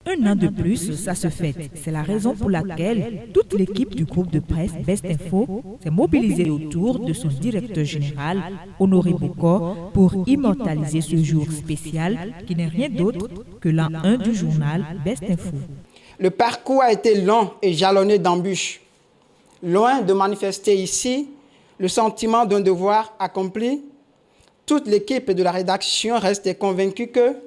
Un an de plus, ça se fête. C'est la raison pour laquelle toute l'équipe du groupe de presse Best Info s'est mobilisée autour de son directeur général, Honoré Bokor, pour immortaliser ce jour spécial qui n'est rien d'autre que l'an 1 du journal Best Info. Le parcours a été long et jalonné d'embûches. Loin de manifester ici le sentiment d'un devoir accompli, toute l'équipe de la rédaction reste convaincue que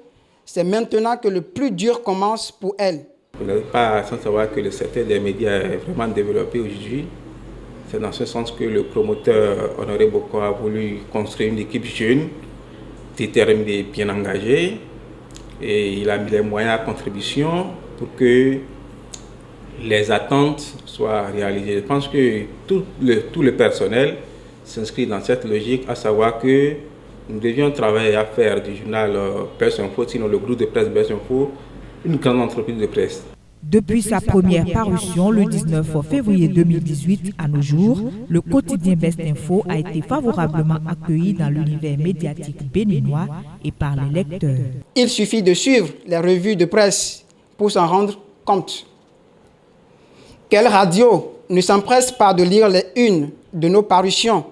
c'est maintenant que le plus dur commence pour elle. Vous n'êtes pas sans savoir que le secteur des médias est vraiment développé aujourd'hui. C'est dans ce sens que le promoteur Honoré Bokor a voulu construire une équipe jeune, déterminée, bien engagée. Et il a mis les moyens à contribution pour que les attentes soient réalisées. Je pense que tout le personnel s'inscrit dans cette logique, à savoir que nous devions travailler à faire du journal Best Info, sinon le groupe de presse Best Info, une grande entreprise de presse. Depuis sa première parution le 19 février 2018 à nos jours, le quotidien Best Info a été favorablement accueilli dans l'univers médiatique béninois et par les lecteurs. Il suffit de suivre les revues de presse pour s'en rendre compte. Quelle radio ne s'empresse pas de lire les unes de nos parutions?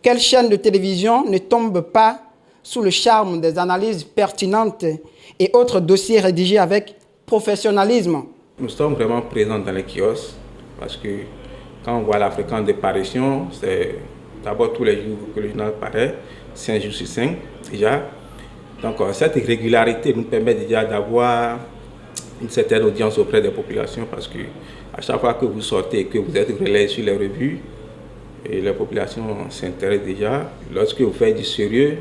Quelle chaîne de télévision ne tombe pas sous le charme des analyses pertinentes et autres dossiers rédigés avec professionnalisme? Nous sommes vraiment présents dans les kiosques parce que quand on voit la fréquence de parution, c'est d'abord tous les jours que le journal paraît, 5 jours sur 5 déjà. Donc cette régularité nous permet déjà d'avoir une certaine audience auprès des populations parce que à chaque fois que vous sortez et que vous êtes relayé sur les revues, et les populations s'intéressent déjà. Lorsque vous faites du sérieux,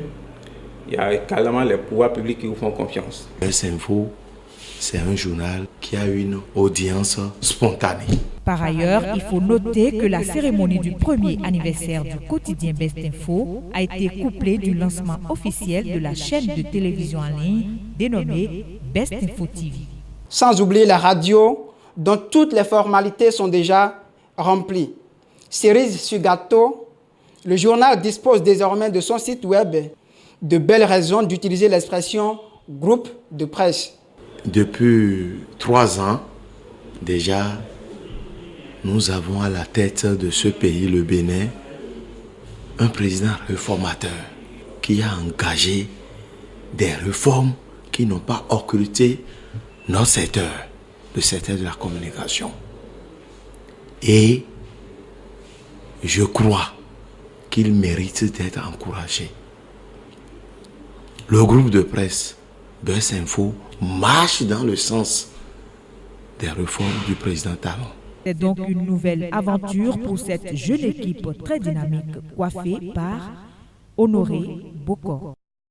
il y a carrément les pouvoirs publics qui vous font confiance. Best Info, c'est un journal qui a une audience spontanée. Par ailleurs, il faut noter que la cérémonie du premier anniversaire du quotidien Best Info a été couplée du lancement officiel de la chaîne de télévision en ligne dénommée Best Info TV. Sans oublier la radio, dont toutes les formalités sont déjà remplies. Cerise sur gâteau, le journal dispose désormais de son site web, de belles raisons d'utiliser l'expression groupe de presse. Depuis 3 ans, déjà, nous avons à la tête de ce pays, le Bénin, un président réformateur qui a engagé des réformes qui n'ont pas occulté notre secteur, le secteur de la communication. Et je crois qu'il mérite d'être encouragé. Le groupe de presse Best Info marche dans le sens des réformes du président Talon. C'est donc une nouvelle aventure pour cette jeune équipe très dynamique coiffée par Honoré Bokor.